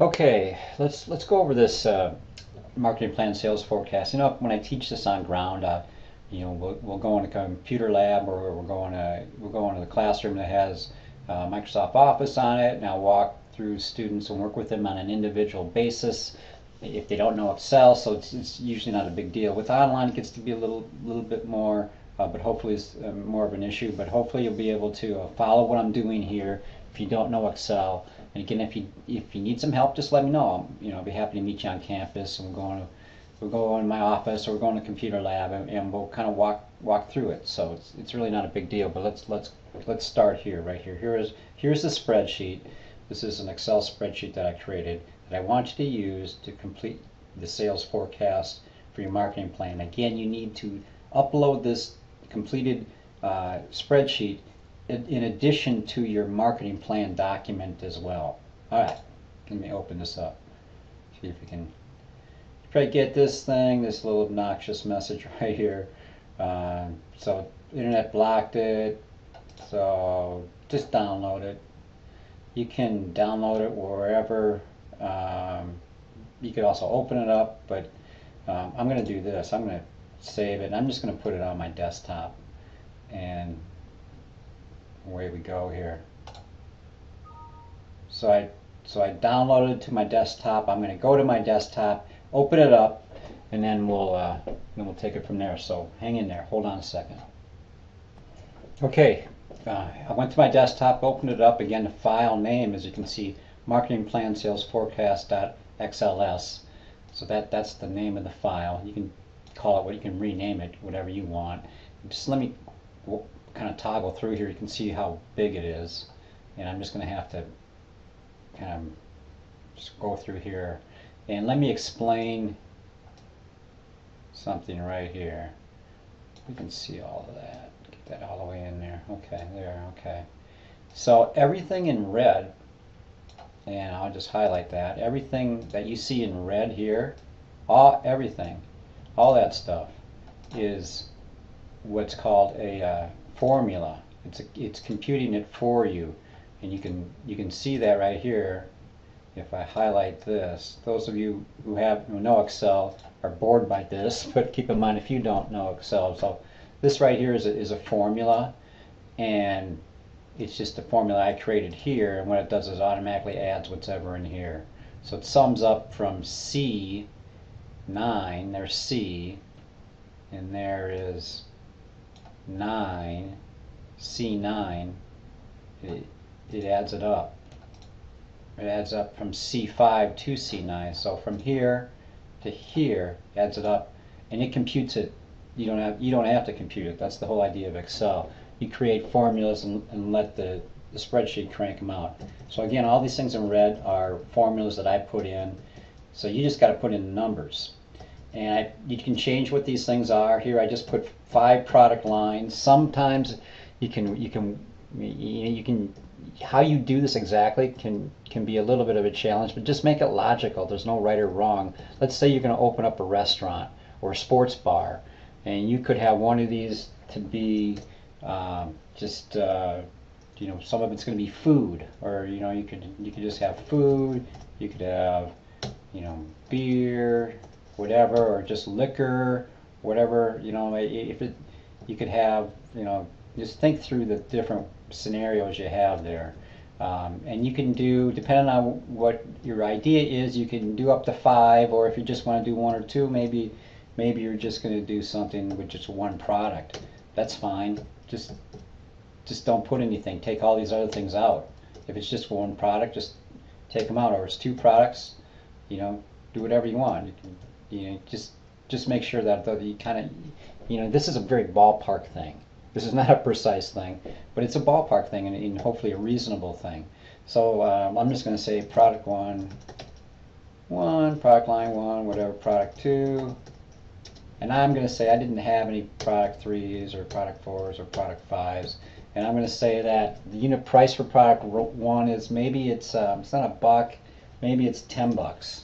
Okay, let's go over this marketing plan, sales forecast. When I teach this on ground, we'll go in a computer lab, or we're going to the classroom that has Microsoft Office on it, and I'll walk through students and work with them on an individual basis. If they don't know Excel, so it's usually not a big deal. With online, it gets to be a little bit more, but hopefully it's more of an issue. But hopefully you'll be able to follow what I'm doing here. If you don't know Excel, and again, if you need some help, just let me know. I'll be happy to meet you on campus, and we'll go in my office, or we'll go in the computer lab, and we'll kind of walk through it. So it's really not a big deal. But let's start here, right here. Here's the spreadsheet. This is an Excel spreadsheet that I created that I want you to use to complete the sales forecast for your marketing plan. Again, you need to upload this completed spreadsheet in addition to your marketing plan document as well. All right, let me open this up. See if we can try to get this little obnoxious message right here. So internet blocked it, so just download it. You can download it wherever. You could also open it up, but I'm going to do this. I'm going to save it, and I'm just going to put it on my desktop, and away we go here. So I downloaded it to my desktop. I'm going to go to my desktop, open it up, and then we'll take it from there. So hang in there. Hold on a second. Okay, I went to my desktop, opened it up. Again, the file name, as you can see, marketing plan sales forecast.xls. So that's the name of the file. You can call it what you can rename it, whatever you want. Just let me kind of toggle through here. You can see how big it is, and I'm just going to have to kind of just go through here, and let me explain something right here. We can see all of that. Get that all the way in there. Okay, there. Okay. So everything in red, and I'll just highlight that. Everything that you see in red here, all that stuff is what's called a formula. It's computing it for you, and you can see that right here. If I highlight this, those of you who know Excel are bored by this, but keep in mind if you don't know Excel. So this right here is a formula, and it's just a formula I created here, and what it does is automatically adds whatever in here. So it sums up from C9, there's C, and there is 9, C9, it adds it up. It adds up from C5 to C9. So from here to here, adds it up, and it computes it. You don't have to compute it. That's the whole idea of Excel. You create formulas and let the spreadsheet crank them out. So again, all these things in red are formulas that I put in. So you just got to put in the numbers. And you can change what these things are. Here I just put 5 product lines. Sometimes you can how you do this exactly can be a little bit of a challenge, but just make it logical. There's no right or wrong. Let's say you're going to open up a restaurant or a sports bar, and you could have one of these to be some of it's going to be food, or you could just have food. You could have beer, whatever, or just liquor, whatever. You could have just think through the different scenarios you have there. And you can do, depending on what your idea is, you can do up to 5, or if you just want to do 1 or 2, maybe you're just going to do something with just one product. That's fine. Just don't put anything. Take all these other things out. If it's just one product, just take them out. Or it's 2 products, do whatever you want. Just make sure that you kind of, this is a very ballpark thing. This is not a precise thing, but it's a ballpark thing, and hopefully a reasonable thing. So I'm just going to say product 1, product line 1, whatever, product 2. And I'm going to say I didn't have any product 3s or product 4s or product 5s. And I'm going to say that the unit price for product 1 is maybe it's not $1, maybe it's $10.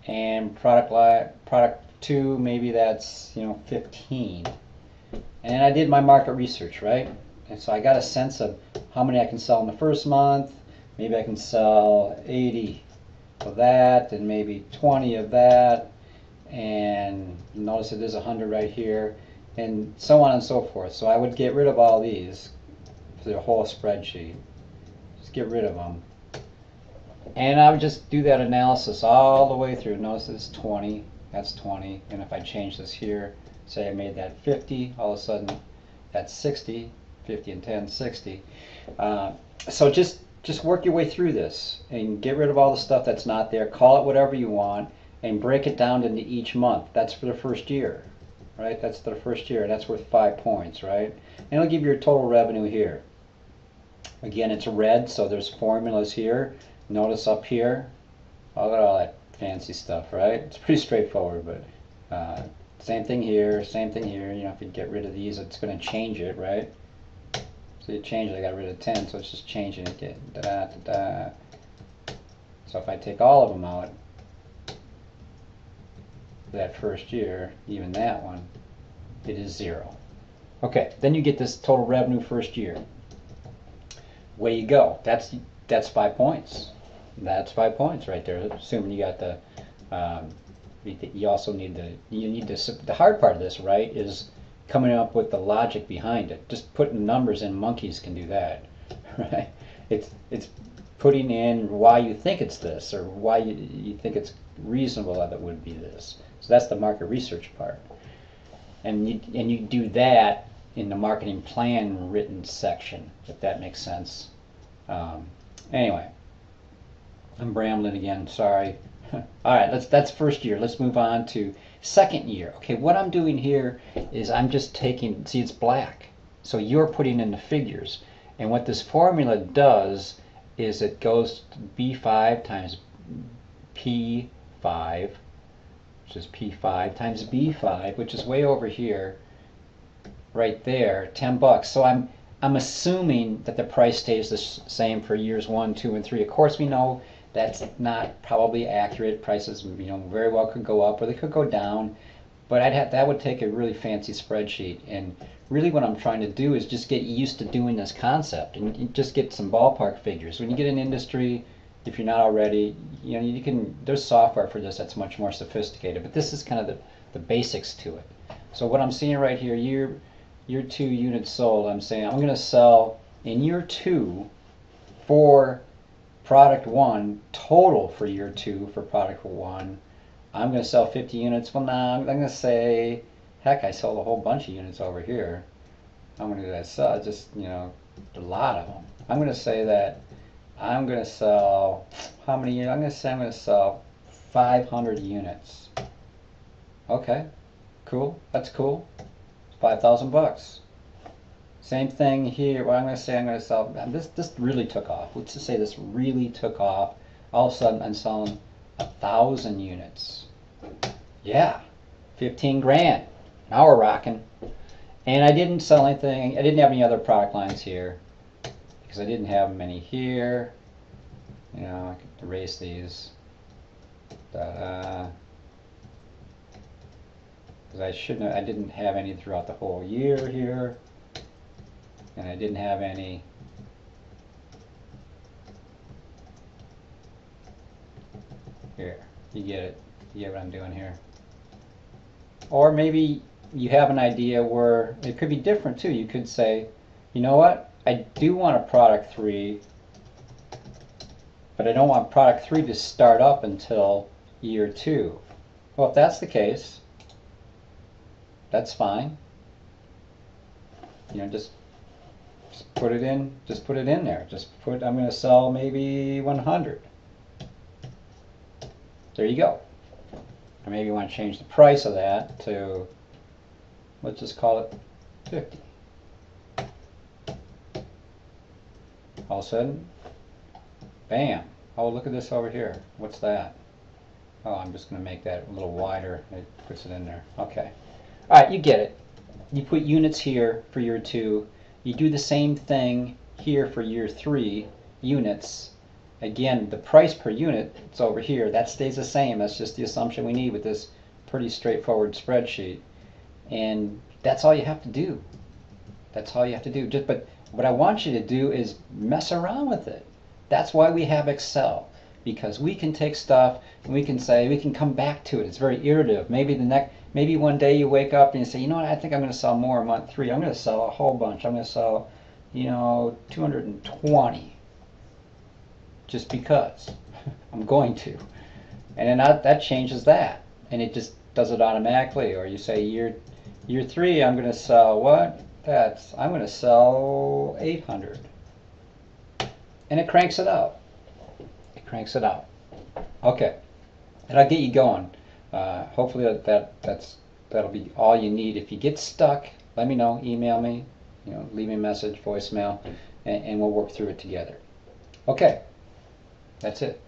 And product 2, maybe that's 15. And I did my market research, right? And so I got a sense of how many I can sell in the first month. Maybe I can sell 80 of that, and maybe 20 of that, and notice it is 100 right here, and so on and so forth. So I would get rid of all these for the whole spreadsheet. Just get rid of them. And I would just do that analysis all the way through. Notice it's 20, that's 20, and if I change this here, say I made that 50, all of a sudden that's 60, 50 and 10, 60. So just work your way through this and get rid of all the stuff that's not there. Call it whatever you want and break it down into each month. That's for the first year, right? That's the first year, and that's worth 5 points, right? And it'll give you your total revenue here. Again, it's red, so there's formulas here. Notice up here, look at all that fancy stuff, right? It's pretty straightforward, but same thing here, same thing here. You know, if you get rid of these, it's going to change it, right? So you change it, I got rid of 10, so it's just changing it again. Da-da-da-da. So if I take all of them out, that first year, even that one, it is 0. Okay, then you get this total revenue first year. Way you go. That's 5 points. That's 5 points right there. Assuming you got the, you also need the hard part of this, right, is coming up with the logic behind it. Just putting numbers in, monkeys can do that, right? It's putting in why you think it's this, or why you think it's reasonable that it would be this. So that's the market research part. And you do that in the marketing plan written section, if that makes sense. Anyway, I'm rambling again, sorry. All right, that's first year. Let's move on to second year. Okay, what I'm doing here is I'm just taking, see, it's black. So you're putting in the figures. And what this formula does is it goes to B5 times P5, which is P5 times B5, which is way over here, right there, 10 bucks. So I'm assuming that the price stays the same for years 1, 2, and 3. Of course, we know that's not probably accurate. Prices, you know, very well could go up or they could go down, but that would take a really fancy spreadsheet. And really, what I'm trying to do is just get used to doing this concept and just get some ballpark figures. When you get in industry, if you're not already, you know, there's software for this that's much more sophisticated, but this is kind of the basics to it. So what I'm seeing right here, year 2 units sold, I'm saying I'm going to sell in year 2 for product 1, total for year 2 for product 1, I'm going to sell 50 units. Well, now I'm going to say, heck, I sold a whole bunch of units over here. I'm going to do that. So just, you know, a lot of them. I'm going to say that I'm going to sell, how many units? I'm going to say I'm going to sell 500 units. Okay, cool. That's cool. 5,000 bucks. Same thing here. What I'm going to say, I'm going to sell, this really took off. Let's just say this really took off. All of a sudden, I'm selling 1,000 units. Yeah, 15 grand. Now we're rocking. And I didn't sell anything. I didn't have any other product lines here because I didn't have many here. You know, I could erase these. Because I didn't have any throughout the whole year here, and I didn't have any here. You get it. You get what I'm doing here. Or maybe you have an idea where it could be different too. You could say, you know what, I do want a product 3, but I don't want product 3 to start up until year 2. Well, if that's the case, that's fine. You know, just put it in. Just put it in there. Just put. I'm going to sell maybe 100. There you go. Or maybe you want to change the price of that to, let's just call it 50. All of a sudden, bam! Oh, look at this over here. What's that? Oh, I'm just going to make that a little wider. It puts it in there. Okay. All right, you get it. You put units here for year 2. You do the same thing here for year 3, units. Again, the price per unit, it's over here. That stays the same. That's just the assumption we need with this pretty straightforward spreadsheet. And that's all you have to do. That's all you have to do. But what I want you to do is mess around with it. That's why we have Excel. because we can take stuff and we can say, we can come back to it. It's very iterative. Maybe one day you wake up and you say, you know what, I think I'm going to sell more in month 3. I'm going to sell a whole bunch. I'm going to sell, 220 just because I'm going to. And then that changes that. And it just does it automatically. Or you say year 3, I'm going to sell what? I'm going to sell 800. And it cranks it out. It cranks it out. Okay. That'll get you going. Hopefully that'll be all you need. If you get stuck, let me know. Email me. Leave me a message, voicemail, and we'll work through it together. Okay. That's it.